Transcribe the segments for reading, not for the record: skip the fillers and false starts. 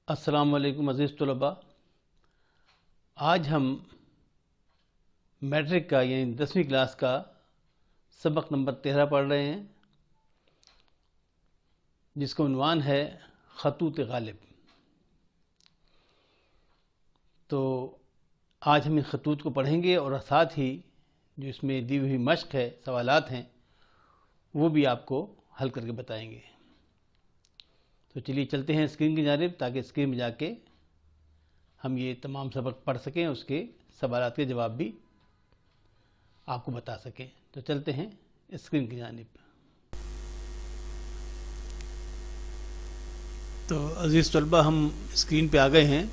السلام علیکم عزیز طلباء. آج ہم میٹرک کا یعنی 10ویں کلاس کا سبق نمبر 13 پڑھ رہے ہیں، جس کا عنوان ہے خطوط غالب. تو آج ہم ان خطوط کو پڑھیں گے اور ساتھ ہی جو اس میں دی ہوئی مشق ہے، سوالات ہیں، وہ بھی آپ کو حل کر کے بتائیں گے. تو چلیے چلتے ہیں اسکرین کی جانب، تاکہ اسکرین میں جا کے ہم یہ تمام سبق پڑھ سکیں، اس کے سوالات کے جواب بھی آپ کو بتا سکیں. تو چلتے ہیں اسکرین کی جانب. تو عزیز طلبہ، ہم اسکرین پہ آ گئے ہیں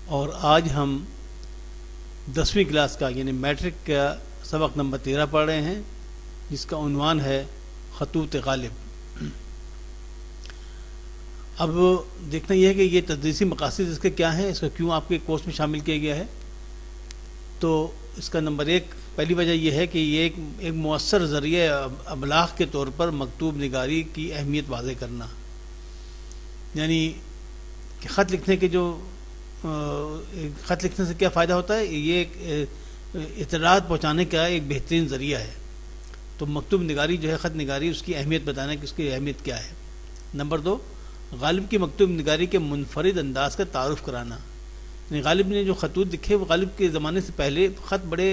اور آج ہم 10ویں کلاس کا یعنی میٹرک کا سبق نمبر 13 پڑھ رہے ہیں، جس کا عنوان ہے خطوط غالب. اب دیکھنا یہ ہے کہ یہ تدریسی مقاصد اس کے کیا ہیں، اس کا کیوں آپ کے کورس میں شامل کیا گیا ہے. تو اس کا نمبر 1 پہلی وجہ یہ ہے کہ یہ ایک مؤثر ذریعہ ابلاغ کے طور پر مکتوب نگاری کی اہمیت واضح کرنا، یعنی کہ خط لکھنے کے خط لکھنے سے کیا فائدہ ہوتا ہے، یہ ایک اطلاعات پہنچانے کا ایک بہترین ذریعہ ہے. تو مکتوب نگاری جو ہے، خط نگاری، اس کی اہمیت بتانا کہ اس کی اہمیت کیا ہے. نمبر 2، غالب کی مکتوب نگاری کے منفرد انداز کا تعارف کرانا. یعنی غالب نے جو خطوط لکھے، وہ غالب کے زمانے سے پہلے خط بڑے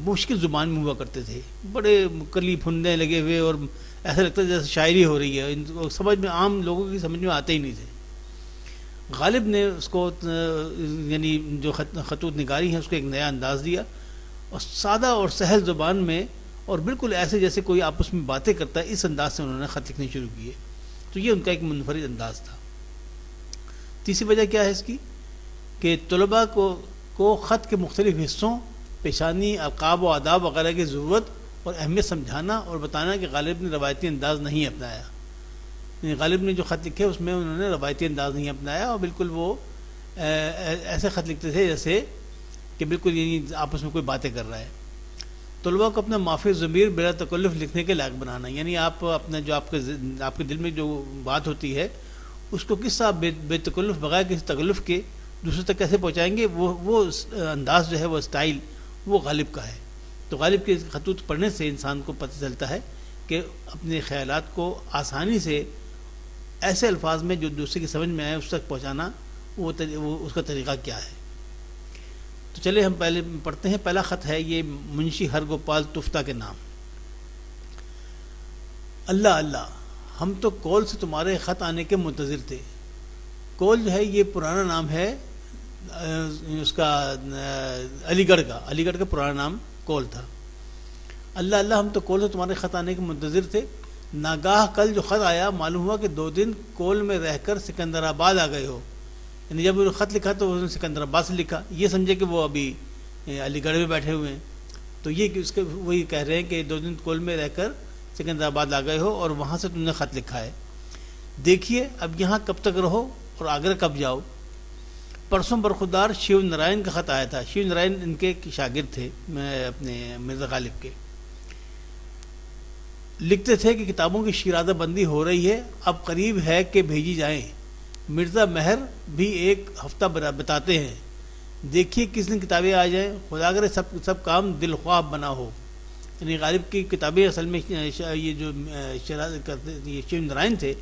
مشکل زبان میں ہوا کرتے تھے، بڑے کلی پھندے لگے ہوئے، اور ایسا لگتا ہے جیسے شاعری ہو رہی ہے. ان کو سمجھ میں، عام لوگوں کی سمجھ میں آتے ہی نہیں تھے. غالب نے اس کو یعنی جو خطوط نگاری ہیں، اس کو ایک نیا انداز دیا، اور سادہ اور سہل زبان میں، اور بالکل ایسے جیسے کوئی آپس میں باتیں کرتا ہے، اس انداز سے انہوں نے خط لکھنے شروع کیے. تو یہ ان کا ایک منفرد انداز تھا. تیسری وجہ کیا ہے اس کی، کہ طلباء کو خط کے مختلف حصوں، پیشانی، القاب و آداب وغیرہ کی ضرورت اور اہمیت سمجھانا اور بتانا کہ غالب نے روایتی انداز نہیں اپنایا. یعنی غالب نے جو خط لکھے اس میں انہوں نے روایتی انداز نہیں اپنایا، اور بالکل وہ ایسے خط لکھتے تھے جیسے کہ بالکل یعنی آپس میں کوئی باتیں کر رہا ہے. طلباء کو اپنا معافی ضمیر بلا تکلف لکھنے کے لائق بنانا، یعنی آپ اپنا جو آپ کے دل میں جو بات ہوتی ہے، اس کو کس طرح بے تکلف، بغیر کسی تکلف کے دوسرے تک کیسے پہنچائیں گے، وہ انداز جو ہے، وہ اسٹائل، وہ غالب کا ہے. تو غالب کے خطوط پڑھنے سے انسان کو پتہ چلتا ہے کہ اپنے خیالات کو آسانی سے ایسے الفاظ میں جو دوسرے کی سمجھ میں آئے اس تک پہنچانا، وہ اس کا طریقہ کیا ہے. تو چلے ہم پہلے پڑھتے ہیں. پہلا خط ہے یہ منشی ہرگوپال تفتہ کے نام. اللہ اللہ، ہم تو کول سے تمہارے خط آنے کے منتظر تھے. کول جو ہے یہ پرانا نام ہے اس کا، علی گڑھ کا پرانا نام کول تھا. اللہ اللہ، ہم تو کول سے تمہارے خط آنے کے منتظر تھے. ناگاہ کل جو خط آیا، معلوم ہوا کہ 2 دن کول میں رہ کر سکندر آباد آ گئے ہو. یعنی جب انہوں نے خط لکھا تو انہوں نے سکندر آباد سے لکھا، یہ سمجھے کہ وہ ابھی علی گڑھ میں بیٹھے ہوئے ہیں. تو یہ اس کے وہی کہہ رہے ہیں کہ 2 دن کول میں رہ کر سکندر آباد آ گئے ہو اور وہاں سے تم نے خط لکھا ہے. دیکھیے اب یہاں کب تک رہو اور آگرہ کب جاؤ. پرسوں برخودار شیو نارائن کا خط آیا تھا. شیو نارائن ان کے شاگرد تھے اپنے مرزا غالب کے. لکھتے تھے کہ کتابوں کی شیرازہ بندی ہو رہی ہے، اب قریب ہے کہ بھیجی جائیں. مرزا مہر بھی 1 ہفتہ بتاتے ہیں. دیکھیے کس دن کتابیں آ جائیں، خدا کرے سب کام دل خواہ بنا ہو. یعنی غالب کی کتابیں اصل میں یہ جو یہ شیو نارائن تھے،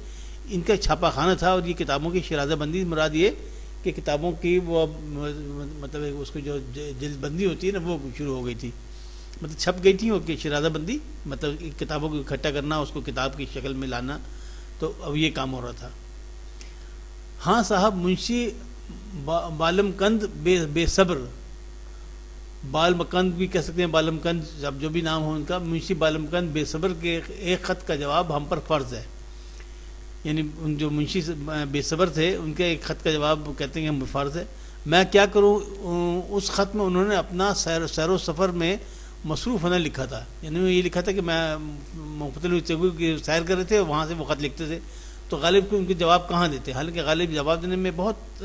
ان کا چھاپا خانہ تھا، اور یہ کتابوں کی شیرازہ بندی مراد یہ کہ کتابوں کی وہ مطلب اس کو جو جلد بندی ہوتی ہے نا، وہ شروع ہو گئی تھی، مطلب چھپ گئی تھی. اور کہ شیرازہ بندی مطلب کتابوں کو اکٹھا کرنا، اس کو کتاب کی شکل میں لانا. تو اب یہ کام ہو رہا تھا. ہاں صاحب، منشی بالم کند بے صبر، بالمکند بھی کہہ سکتے ہیں، بالم کند، اب جو بھی نام ہو ان کا، منشی بالم کند بے صبر کے ایک خط کا جواب ہم پر فرض ہے. یعنی ان جو منشی بے صبر تھے، ان کے ایک خط کا جواب کہتے ہیں کہ ہم پر فرض ہے. میں کیا کروں، اس خط میں انہوں نے اپنا سیر و سفر میں مصروف ہونا لکھا تھا. یعنی یہ لکھا تھا کہ میں مختلف جگہوں کی سیر کر رہے تھے، وہاں سے وہ خط لکھتے تھے. تو غالب کو ان کے جواب کہاں دیتے، حالانکہ غالب جواب دینے میں بہت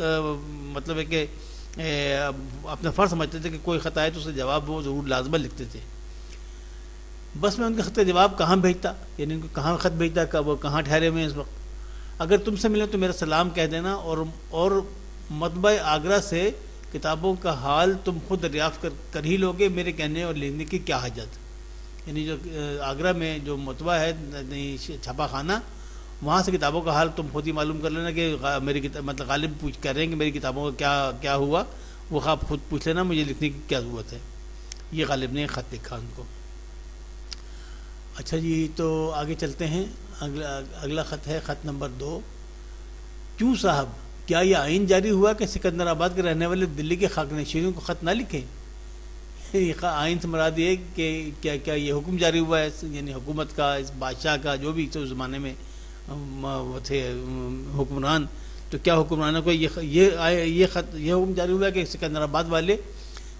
مطلب ہے کہ اپنا فرض سمجھتے تھے کہ کوئی خط آئے تو اسے جواب وہ ضرور لازمہ لکھتے تھے. بس میں ان کے خط کا جواب کہاں بھیجتا، یعنی ان کو کہاں خط بھیجتا، وہ کہاں ٹھہرے ہوئے ہیں اس وقت. اگر تم سے ملے تو میرا سلام کہہ دینا، اور مطبع آگرہ سے کتابوں کا حال تم خود دریافت کر ہی لوگے، میرے کہنے اور لکھنے کی کیا حاجت. یعنی جو آگرہ میں جو مطبع ہے چھپا خانہ، وہاں سے کتابوں کا حال تم خود ہی معلوم کر لینا کہ میری مطلب غالب کہہ رہے ہیں کہ میری کتابوں کا کیا ہوا، وہ آپ خود پوچھ لینا، مجھے لکھنے کی کیا ضرورت ہے. یہ غالب نے خط لکھا ان کو. اچھا جی، تو آگے چلتے ہیں. اگلا خط ہے خط نمبر 2. کیوں صاحب، کیا یہ آئین جاری ہوا کہ سکندر آباد کے رہنے والے دلی کے خاک نشینوں کو خط نہ لکھیں؟ یہ آئین سے مراد یہ کہ کیا یہ حکم جاری ہوا ہے، یعنی حکومت کا، اس بادشاہ کا، جو بھی اس زمانے میں وہ تھے حکمران، تو کیا حکمرانوں کو یہ حکم جاری ہوا ہے کہ سکندر آباد والے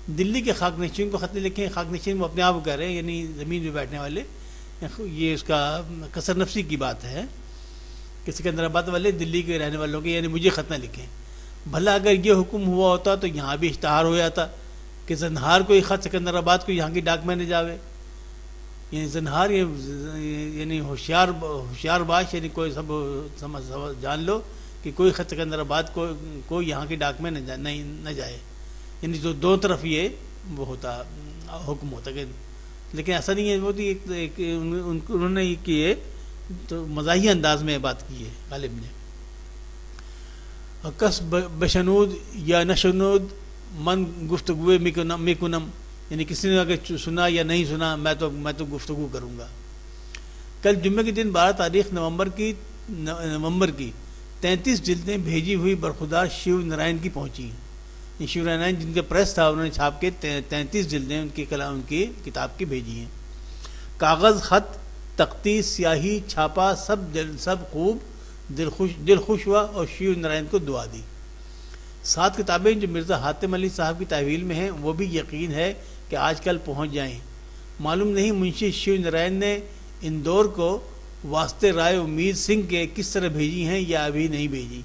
دلی کے خاک نشین کو خط نہیں لکھیں؟ خاک نشین وہ اپنے آپ کو کہہ رہے ہیں، یعنی زمین پہ بیٹھنے والے. یہ اس کا کثر نفسی کی بات ہے کہ سکندر آباد والے دلی کے رہنے والوں کے، یعنی مجھے خط نہ لکھیں. بھلا اگر یہ حکم ہوا ہوتا تو یہاں بھی اشتہار ہو جاتا کہ زنہار کوئی خط سکندر آباد کو یہاں کی ڈاک میں نہ جاوے. یعنی زنہار یعنی ہوشیار باش، یعنی کوئی سب جان لو کہ کوئی خط سکندر آباد کو یہاں کی ڈاک میں نہ جائے. یعنی جو دو طرف یہ وہ ہوتا حکم ہوتا کہ، لیکن ایسا نہیں ہے. وہ انہوں نے یہ کیے تو مزاحیہ انداز میں بات کی ہے غالب نے. کس بشنود یا نشنود من گفتگو میکنم، یعنی کسی نے اگر سنا یا نہیں سنا، میں تو گفتگو کروں گا. کل جمعے کے دن 12 تاریخ نومبر کی 33 جلدیں بھیجی ہوئی برخودار شیو نارائن کی پہنچی. شیو نارائن جن کا پریس تھا، انہوں نے چھاپ کے 33 جلدیں ان کی کتاب کی بھیجی ہیں. کاغذ، خط، تختی، سیاہی، چھاپا، سب خوب دل خوش ہوا اور شیو نارائن کو دعا دی. 7 کتابیں جو مرزا حاتم علی صاحب کی تحویل میں ہیں، وہ بھی یقین ہے کہ آج کل پہنچ جائیں. معلوم نہیں منشی شیو نارائن نے اندور کو واسطے رائے امید سنگھ کے کس طرح بھیجی ہیں یا ابھی نہیں بھیجی.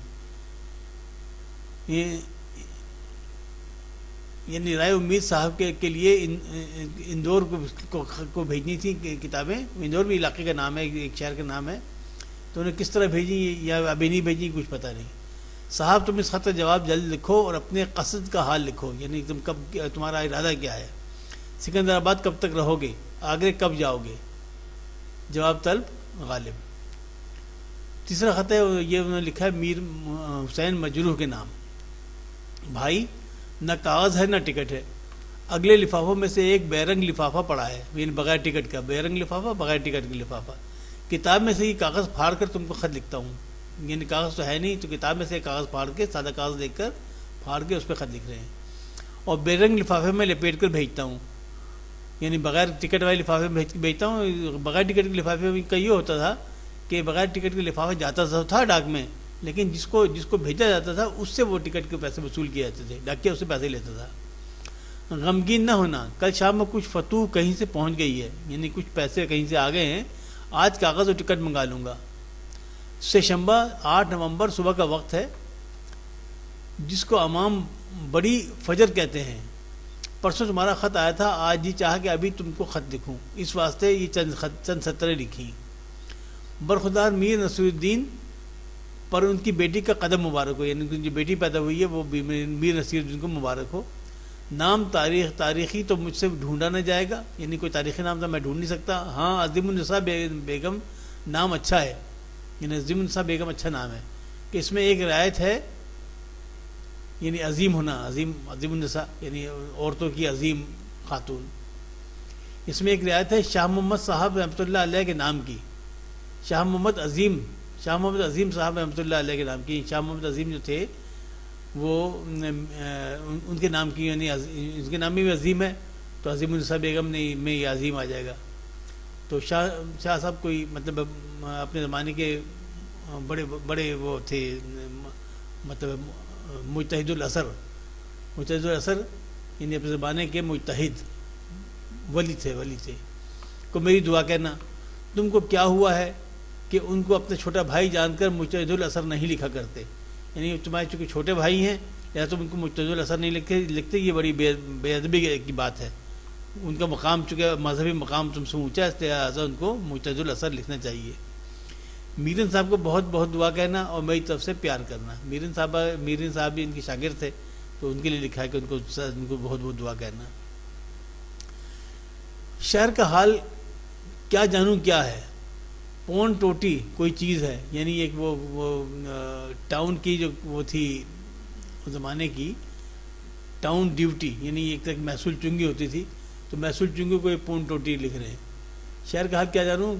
یعنی رائے امید صاحب کے لیے اندور کو بھیجنی تھی کتابیں. اندور بھی علاقے کا نام ہے، ایک شہر کا نام ہے. تو انہیں کس طرح بھیجی یا ابھی نہیں بھیجی کچھ پتہ نہیں. صاحب تم اس خط کا جواب جلد لکھو اور اپنے قصد کا حال لکھو، یعنی تمہارا ارادہ کیا ہے، سکندر آباد کب تک رہو گے، آگرے کب جاؤ گے. جواب طلب غالب. تیسرا خط ہے، یہ انہوں نے لکھا ہے میر حسین مجروح کے نام. بھائی، نہ کاغذ ہے نہ ٹکٹ ہے. اگلے لفافوں میں سے ایک بیرنگ لفافہ پڑا ہے، یعنی بغیر ٹکٹ کا. بیرنگ لفافہ، بغیر ٹکٹ کا لفافہ. کتاب میں سے یہ کاغذ پھاڑ کر تم کو خط لکھتا ہوں. یعنی کاغذ تو ہے نہیں، تو کتاب میں سے کاغذ پھاڑ کے، سادہ کاغذ دیکھ کر پھاڑ کے اس پہ خط لکھ رہے ہیں. اور بیرنگ لفافے میں لپیٹ کر بھیجتا ہوں، یعنی بغیر ٹکٹ والے لفافے میں بھیجتا ہوں. بغیر ٹکٹ کے لفافے میں کا یہ ہوتا تھا کہ بغیر ٹکٹ کے لفافہ جاتا تھا ڈاک میں، لیکن جس کو بھیجا جاتا تھا اس سے وہ ٹکٹ کے پیسے وصول کیے جاتے تھے، ڈاکیا اس سے پیسے لیتا تھا. غمگین نہ ہونا، کل شام میں کچھ فتوح کہیں سے پہنچ گئی ہے، یعنی کچھ پیسے کہیں سے آ گئے ہیں. آج کاغذ اور ٹکٹ منگا لوں گا. سے شنبہ 8 نومبر صبح کا وقت ہے، جس کو عوام بڑی فجر کہتے ہیں. پرسوں تمہارا خط آیا تھا، آج جی چاہا کہ ابھی تم کو خط لکھوں، اس واسطے یہ چند سطریں لکھی. برخودار میر نصیر الدین پر ان کی بیٹی کا قدم مبارک ہو، یعنی جو بیٹی پیدا ہوئی ہے وہ میر نصیر الدین کو مبارک ہو. نام تاریخی تو مجھ سے ڈھونڈا نہ جائے گا، یعنی کوئی تاریخی نام تو میں ڈھونڈ نہیں سکتا. ہاں، عظیم النساء بیگم نام اچھا ہے، یعنی عظیم النساء بیگم اچھا نام ہے کہ اس میں ایک رعایت ہے، یعنی عظیم ہونا. عظیم النساء یعنی عورتوں کی عظیم خاتون. اس میں ایک رعایت ہے شاہ محمد صاحب رحمۃ اللہ علیہ کے نام کی. شاہ محمد عظیم صاحب رحمۃ اللہ علیہ کے نام کی. شاہ محمد عظیم جو تھے وہ ان کے نام کی، یعنی ان کے نام میں بھی عظیم ہے، تو عظیم النساء بیگم میں یہ عظیم آ جائے گا. تو شاہ صاحب کوئی مطلب اپنے زمانے کے بڑے وہ تھے، مطلب مجتہد الاثر یعنی اپنے زمانے کے مجتہد ولی تھے. کو میری دعا کہنا. تم کو کیا ہوا ہے کہ ان کو اپنا چھوٹا بھائی جان کر مجتہد الاثر نہیں لکھا کرتے، یعنی تمہارے چونکہ چھوٹے بھائی ہیں یا تم ان کو مجتہد الاثر نہیں لکھتے. یہ بڑی بے ادبی کی بات ہے. ان کا مقام چونکہ مذہبی مقام تم سے اونچا ہے، لہٰذا ان کو مجتہد الاثر لکھنا چاہیے. میرن صاحب کو بہت بہت دعا کہنا اور میری طرف سے پیار کرنا. میرن صاحب بھی ان کے شاگرد تھے تو ان کے لیے لکھا ہے کہ ان کو بہت بہت دعا کہنا. شہر کا حال کیا جانوں کیا ہے. پون ٹوٹی کوئی چیز ہے، یعنی ایک وہ ٹاؤن کی جو وہ تھی اس زمانے کی ٹاؤن ڈیوٹی، یعنی ایک طرح محصول چنگی ہوتی تھی، تو محصول چنگی کو پون ٹوٹی لکھ رہے ہیں. شہر کا حال کیا جانوں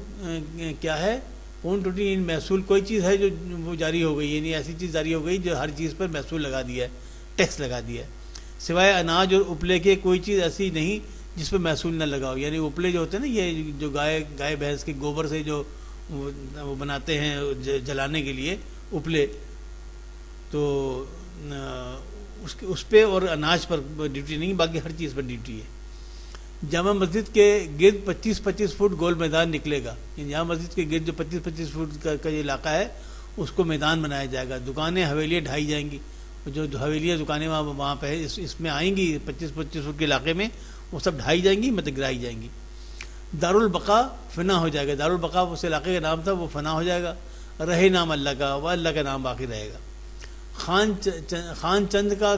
کیا ہے. پون ٹوٹی یعنی محصول کوئی چیز ہے جو وہ جاری ہو گئی، یعنی ایسی چیز جاری ہو گئی جو ہر چیز پر محصول لگا دیا ہے، ٹیکس لگا دیا ہے. سوائے اناج اور اپلے کے کوئی چیز ایسی نہیں جس پہ محصول نہ لگاؤ. یعنی اپلے جو ہوتے ہیں نا، یہ جو گائے بھینس کے گوبر سے جو وہ بناتے ہیں جلانے کے لیے اپلے، تو اس پہ اور اناج پر ڈیوٹی نہیں، باقی ہر چیز پر ڈیوٹی ہے. جامع مسجد کے گرد 25-25 فٹ گول میدان نکلے گا. یعنی جامع مسجد کے گرد جو 25-25 فٹ کا جو علاقہ ہے اس کو میدان بنایا جائے گا. دکانیں حویلیاں ڈھائی جائیں گی. جو حویلیاں دکانیں وہاں پہ اس میں آئیں گی 25-25 فٹ کے علاقے میں، وہ سب ڈھائی جائیں گی، مطلب گرائی جائیں گی. دارالبقا فنا ہو جائے گا. دارالبقا اس علاقے کا نام تھا، وہ فنا ہو جائے گا. رہے نام اللہ کا، وہ اللہ کا نام باقی رہے گا. خان چند کا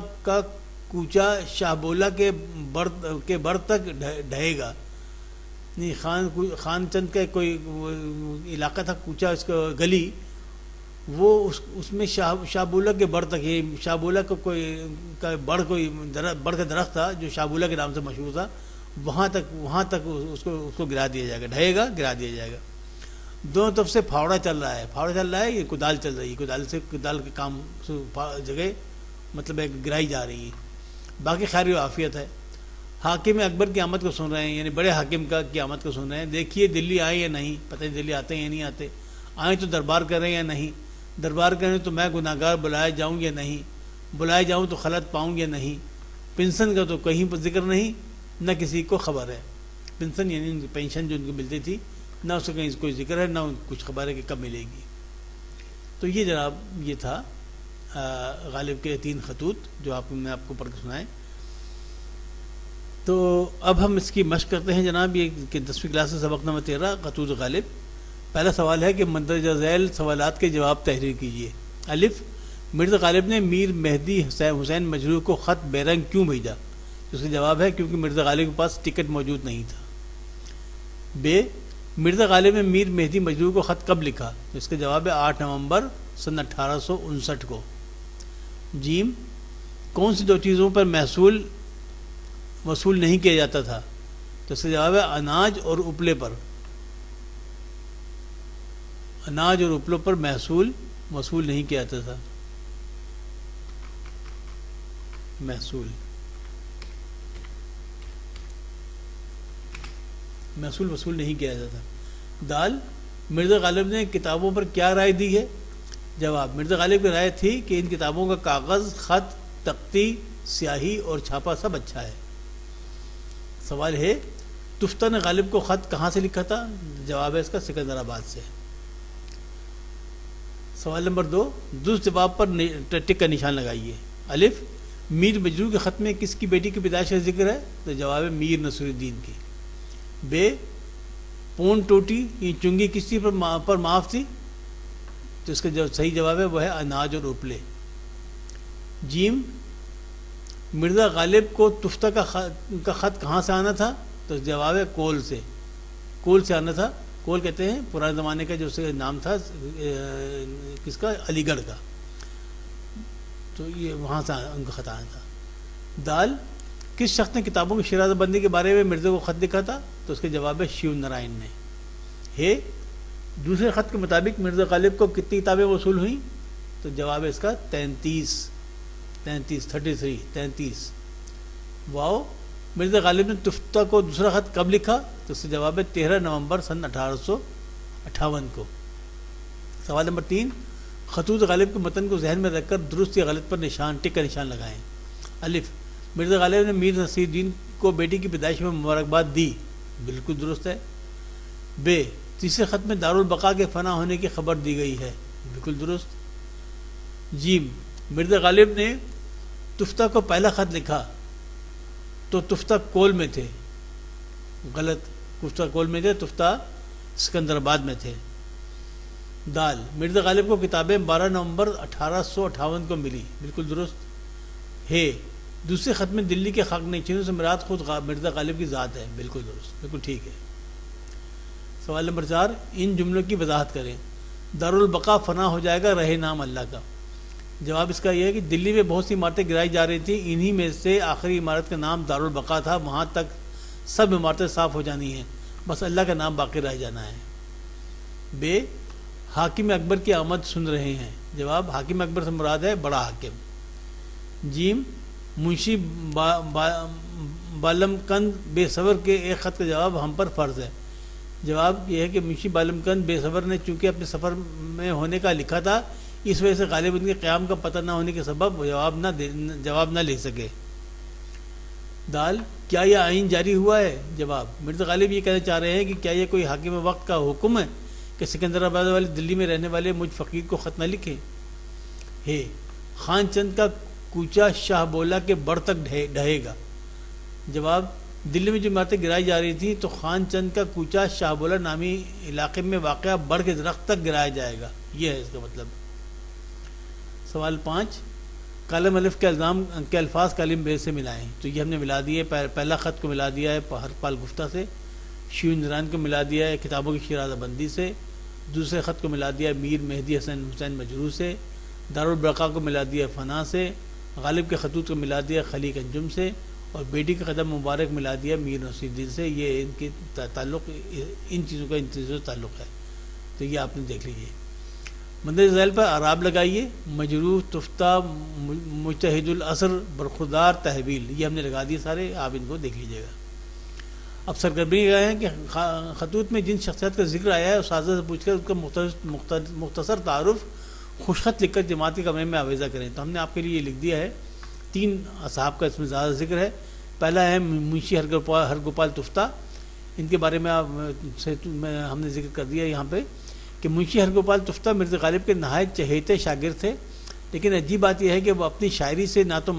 کوچہ شاہ بولا کے بر تک ڈھہے گا. نہیں، خان چند کا کوئی علاقہ تھا کوچہ، اس کا گلی، وہ اس میں شاہ بولا کے بر تک، یہ شاہ بولا کا بڑ کا درخت تھا جو شاہ بولا کے نام سے مشہور تھا، وہاں تک اس کو گرا دیا جائے گا. ڈھہے گا، گرا دیا جائے گا. دونوں طرف سے پھاوڑا چل رہا ہے. یہ کدال چل رہی ہے. کدال کے کام جگہ مطلب ہے گرائی جا رہی ہے. باقی خیر و عافیت ہے. حاکم اکبر کی آمد کو سن رہے ہیں، یعنی بڑے حاکم کی آمد کو سن رہے ہیں. دیکھیے دلی آئے یا نہیں، پتہ نہیں دلی آتے ہیں یا نہیں آتے. آئیں تو دربار کریں یا نہیں، دربار کریں تو میں گناہگار بلائے جاؤں یا نہیں، بلائے جاؤں تو خلط پاؤں یا نہیں. پنشن کا تو کہیں پر ذکر نہیں، نہ کسی کو خبر ہے. پنشن یعنی ان کی پینشن جو ان کو ملتی تھی، نہ اس کا کہیں کوئی ذکر ہے، نہ کچھ خبر ہے کہ کب ملے گی. تو یہ جناب یہ تھا غالب کے 3 خطوط جو نے آپ کو پڑھ کے سنائے. تو اب ہم اس کی مشق کرتے ہیں جناب. یہ کہ 10ویں کلاس سے سبق نمبر 13 خطوط غالب. پہلا سوال ہے کہ مندرجہ ذیل سوالات کے جواب تحریر کیجیے. الف، مرزا غالب نے میر مہدی حسین مجروح کو خط بیرنگ کیوں بھیجا؟ اس کا جواب ہے کیونکہ مرزا غالب کے پاس ٹکٹ موجود نہیں تھا. ب، مرزا غالب نے میر مہدی مجروح کو خط کب لکھا؟ اس کا جواب ہے 8 نومبر سن 1859 کو. جیم، کون سی 2 چیزوں پر محصول وصول نہیں کیا جاتا تھا؟ تو اس کا جواب ہے اناج اور اپلے پر. اناج اور اپلوں پر محصول وصول نہیں کیا جاتا تھا. محصول وصول نہیں کیا جاتا. دال، مرزا غالب نے کتابوں پر کیا رائے دی ہے؟ جواب، مرزا غالب کی رائے تھی کہ ان کتابوں کا کاغذ، خط، تختی، سیاہی اور چھاپا سب اچھا ہے. سوال ہے تفتہ نے غالب کو خط کہاں سے لکھا تھا؟ جواب ہے اس کا سکندر آباد سے. سوال نمبر 2، درست جواب پر ٹک کا نشان لگائیے. الف، میر مجروح کے خط میں کس کی بیٹی کی پیدائش کا ذکر ہے؟ تو جواب ہے میر نصیر الدین کی. بے، پون ٹوٹی یہ چنگی کس چیز پر معاف تھی؟ تو اس کا جو صحیح جواب ہے وہ ہے اناج اور اپلے. جیم، مرزا غالب کو تفتہ کا خط کہاں سے آنا تھا؟ تو جواب ہے کول سے آنا تھا. کول کہتے ہیں پرانے زمانے کا جو اس کا نام تھا کس کا، علی گڑھ کا. تو یہ وہاں سے ان کا خط آنا تھا. دال، کس شخص نے کتابوں کی شیرازہ بندی کے بارے میں مرزا کو خط لکھا تھا؟ تو اس کا جواب ہے شیو نارائن نے. ہے، دوسرے خط کے مطابق مرزا غالب کو کتنی کتابیں وصول ہوئیں؟ تو جواب ہے اس کا 33. واؤ، مرزا غالب نے تفتہ کو دوسرا خط کب لکھا؟ تو اس کا جواب ہے 13 نومبر سن 1858 کو. سوال نمبر 3، خطوط غالب کے متن کو ذہن میں رکھ کر درست یا غلط پر ٹک کا نشان لگائیں. الف، مرزا غالب نے میر نصیر الدین کو بیٹی کی پیدائش میں مبارکباد دی. بالکل درست ہے. بے، تیسرے خط میں دارالبقا کے فنا ہونے کی خبر دی گئی ہے. بالکل درست. جیم، مرزا غالب نے تفتہ کو پہلا خط لکھا تو تفتہ کول میں تھے. غلط، تفتہ کول میں تھے، تفتہ سکندر آباد میں تھے. دال مرزا غالب کو کتابیں 12 نومبر 1858 کو ملی، بالکل درست ہے۔ دوسرے خط میں دلی کے خاک نشینوں سے مراد خود مرزا غالب کی ذات ہے، بالکل درست، بالکل ٹھیک ہے۔ سوال نمبر 4، ان جملوں کی وضاحت کریں۔ دارالبقا فنا ہو جائے گا، رہے نام اللہ کا۔ جواب اس کا یہ ہے کہ دلی میں بہت سی عمارتیں گرائی جا رہی تھیں، انہی میں سے آخری عمارت کا نام دارالبقا تھا، وہاں تک سب عمارتیں صاف ہو جانی ہیں، بس اللہ کا نام باقی رہ جانا ہے۔ بے، حاکم اکبر کی آمد سن رہے ہیں۔ جواب، حاکم اکبر سے مراد ہے بڑا حاکم۔ جیم، منشی بالم کند بے صبر کے ایک خط کا جواب ہم پر فرض ہے۔ جواب یہ ہے کہ منشی بالم کند بے صبر نے چونکہ اپنے سفر میں ہونے کا لکھا تھا، اس وجہ سے غالب ان کے قیام کا پتہ نہ ہونے کے سبب جواب نہ لکھ سکے۔ دال، کیا یہ آئین جاری ہوا ہے؟ جواب، مرزا غالب یہ کہنا چاہ رہے ہیں کہ کیا یہ کوئی حاکم وقت کا حکم ہے کہ سکندر آباد والے دلی میں رہنے والے مجھ فقیر کو خط نہ لکھیں؟ ہے، خان چند کا کوچہ شاہ بولا کے بڑھ تک ڈھہے گا۔ جواب، دلی میں جو عمارتیں گرائی جا رہی تھیں تو خان چند کا کوچہ شاہ بولا نامی علاقے میں واقع بڑھ کے درخت تک گرایا جائے گا، یہ ہے اس کا مطلب۔ سوال 5، کالم الف کے الفاظ کالم بے سے ملائیں۔ تو یہ ہم نے ملا دیے، پہلا خط کو ملا دیا ہے ہرپال گفتہ سے، شیوندران کو ملا دیا ہے کتابوں کی شیرازہ بندی سے، دوسرے خط کو ملا دیا ہے میر مہدی حسین مجروح سے، دارالبقا کو ملا دیا فنا سے، غالب کے خطوط کو ملا دیا خلیق انجم سے، اور بیٹی کا قدم مبارک ملا دیا میر نصیر الدین سے۔ یہ ان کے تعلق، ان چیزوں کا ان چیزوں سے تعلق ہے، تو یہ آپ نے دیکھ لیجیے۔ مندرجہ ذیل پر اعراب لگائیے۔ مجروح، تفتہ، مجتہد العصر، برخوردار، تحویل، یہ ہم نے لگا دیے سارے، آپ ان کو دیکھ لیجیے گا۔ اب سرگرمی گئے ہیں کہ خطوط میں جن شخصیت کا ذکر آیا ہے اساتذہ سے پوچھ کر ان کا مختصر تعارف خوشخط لکھ کر جماعت کے کمرے میں آویزہ کریں۔ تو ہم نے آپ کے لیے یہ لکھ دیا ہے، 3 اصحاب کا اس میں زیادہ ذکر ہے۔ پہلا ہے منشی ہرگوپال تفتہ، ان کے بارے میں ہم نے ذکر کر دیا یہاں پہ کہ منشی ہرگوپال تفتہ مرزا غالب کے نہایت چہیتے شاگرد تھے، لیکن عجیب بات یہ ہے کہ وہ اپنی شاعری سے تو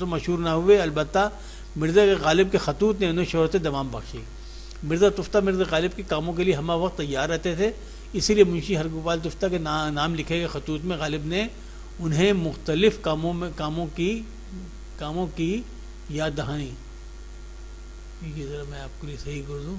مشہور نہ ہوئے، البتہ مرزا غالب کے خطوط نے انہیں شہرت دمام بخشی۔ مرزا تفتہ مرزا غالب کے کاموں کے لیے ہمہ وقت تیار رہتے تھے، اسی لیے منشی ہرگوپال تفتہ کے نام لکھے گئے خطوط میں غالب نے انہیں مختلف کاموں کی یاد دہانی۔ یہ ذرا میں آپ کے لیے صحیح کر دوں،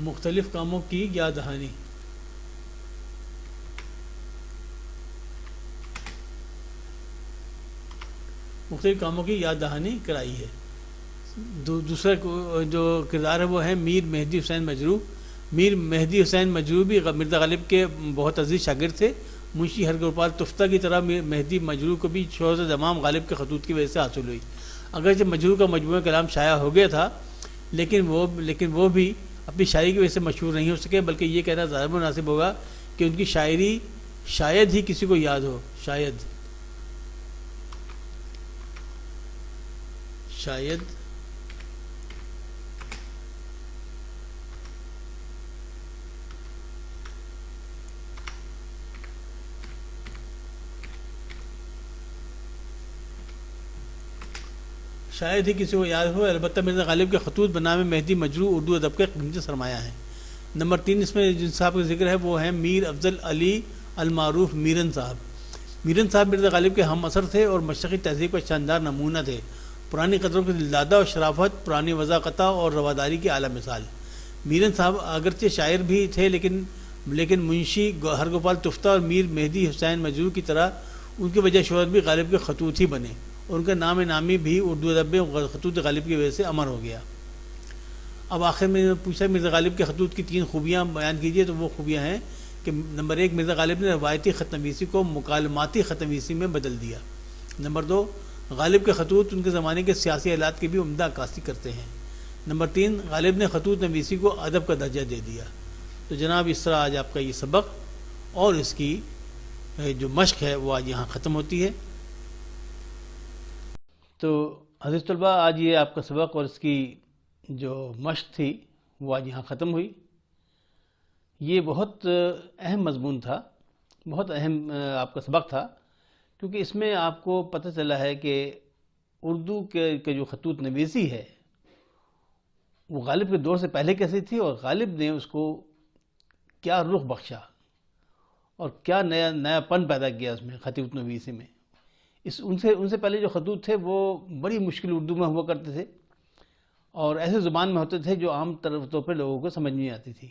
مختلف کاموں کی یاد دہانی۔ مختلف کاموں کی یاد دہانی کرائی ہے۔ دوسرا جو کردار ہے وہ ہے میر مہدی حسین مجروح۔ میر مہدی حسین مجروح بھی مرزا غالب کے بہت عزیز شاگرد تھے۔ منشی ہرگوپال تفتہ کی طرح مہدی مجروح کو بھی شہرت دمام غالب کے خطوط کی وجہ سے حاصل ہوئی۔ اگرچہ مجروح کا مجموعہ کلام شائع ہو گیا تھا، لیکن وہ بھی اپنی شاعری کی وجہ سے مشہور نہیں ہو سکے، بلکہ یہ کہنا زیادہ مناسب ہوگا کہ ان کی شاعری شاید ہی کسی کو یاد ہو، شاید شاید ہی کسی کو یاد ہو، البتہ مرزا غالب کے خطوط بنام مہدی مجروح اردو ادب کے قیمتی سرمایہ ہیں۔ نمبر 3 اس میں جن صاحب کا ذکر ہے وہ ہیں میر افضل علی المعروف میرن صاحب۔ میرن صاحب مرزا غالب کے ہم عصر تھے اور مشرقی تہذیب کا شاندار نمونہ تھے، پرانی قدروں کی دلدادہ اور شرافت، پرانی وضاقتہ اور رواداری کی اعلیٰ مثال۔ میرن صاحب اگرچہ شاعر بھی تھے لیکن منشی ہرگوپال تفتہ اور میر مہدی حسین مجروح کی طرح ان کی وجہ شہرت بھی غالب کے خطوط ہی بنے، اور ان کا نام نامی بھی اردو ادب میں خطوط غالب کی وجہ سے امر ہو گیا۔ اب آخر میں پوچھا مرزا غالب کے خطوط کی 3 خوبیاں بیان کیجیے، تو وہ خوبیاں ہیں کہ نمبر 1 مرزا غالب نے روایتی خط نویسی کو مکالماتی خط نویسی میں بدل دیا۔ نمبر 2 غالب کے خطوط ان کے زمانے کے سیاسی حالات کی بھی عمدہ عکاسی کرتے ہیں۔ نمبر 3 غالب نے خطوط نویسی کو ادب کا درجہ دے دیا۔ تو جناب اس طرح آج آپ کا یہ سبق اور اس کی جو مشق ہے وہ آج یہاں ختم ہوتی ہے۔ تو عزیز طلباء، آج یہ آپ کا سبق اور اس کی جو مشق تھی وہ آج یہاں ختم ہوئی۔ یہ بہت اہم مضمون تھا، بہت اہم آپ کا سبق تھا، کیونکہ اس میں آپ کو پتہ چلا ہے کہ اردو کے جو خطوط نویسی ہے وہ غالب کے دور سے پہلے کیسی تھی، اور غالب نے اس کو کیا رخ بخشا اور کیا نیا پن پیدا کیا اس میں خطوط نویسی میں۔ ان سے پہلے جو خطوط تھے وہ بڑی مشکل اردو میں ہوا کرتے تھے، اور ایسے زبان میں ہوتے تھے جو عام طور پہ لوگوں کو سمجھ نہیں آتی تھی،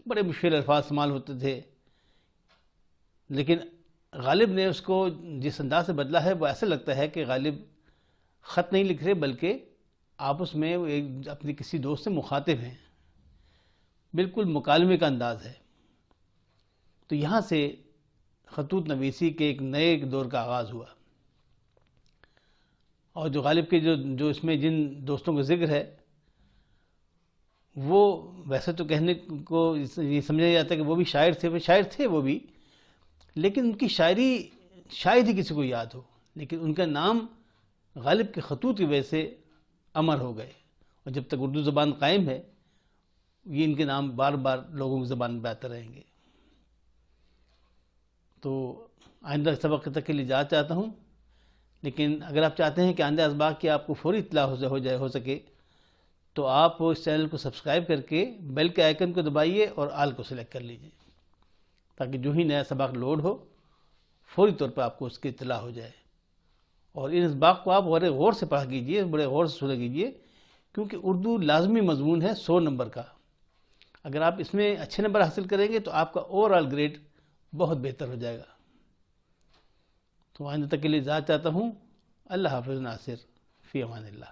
بڑے مشکل الفاظ استعمال ہوتے تھے۔ لیکن غالب نے اس کو جس انداز سے بدلا ہے، وہ ایسا لگتا ہے کہ غالب خط نہیں لکھ رہے بلکہ آپس میں اپنے کسی دوست سے مخاطب ہیں، بالکل مکالمے کا انداز ہے۔ تو یہاں سے خطوط نویسی کے ایک نئے دور کا آغاز ہوا، اور جو غالب کے جو اس میں جن دوستوں کا ذکر ہے، وہ ویسے تو کہنے کو یہ سمجھا جاتا ہے کہ وہ بھی شاعر تھے وہ بھی، لیکن ان کی شاعری شاید ہی کسی کو یاد ہو، لیکن ان کا نام غالب کے خطوط کی وجہ سے امر ہو گئے، اور جب تک اردو زبان قائم ہے یہ ان کے نام بار بار لوگوں کی زبان میں آتے رہیں گے۔ تو آئندہ سبق تک کے لیے اجازت چاہتا ہوں، لیکن اگر آپ چاہتے ہیں کہ آئندہ اسباق کی آپ کو فوری اطلاع ہو سکے تو آپ اس چینل کو سبسکرائب کر کے بیل کے آئیکن کو دبائیے اور آل کو سلیکٹ کر لیجئے، تاکہ جو ہی نیا سبق لوڈ ہو فوری طور پر آپ کو اس کی اطلاع ہو جائے۔ اور ان اسباق کو آپ بڑے غور سے پڑھا کیجئے، بڑے غور سے سنا کیجئے، کیونکہ اردو لازمی مضمون ہے 100 نمبر کا۔ اگر آپ اس میں اچھے نمبر حاصل کریں گے تو آپ کا اوور آل گریڈ بہت بہتر ہو جائے گا۔ تو آئندہ تک کے لیے اجازت چاہتا ہوں۔ اللہ حافظ ناصر، فی امان اللہ۔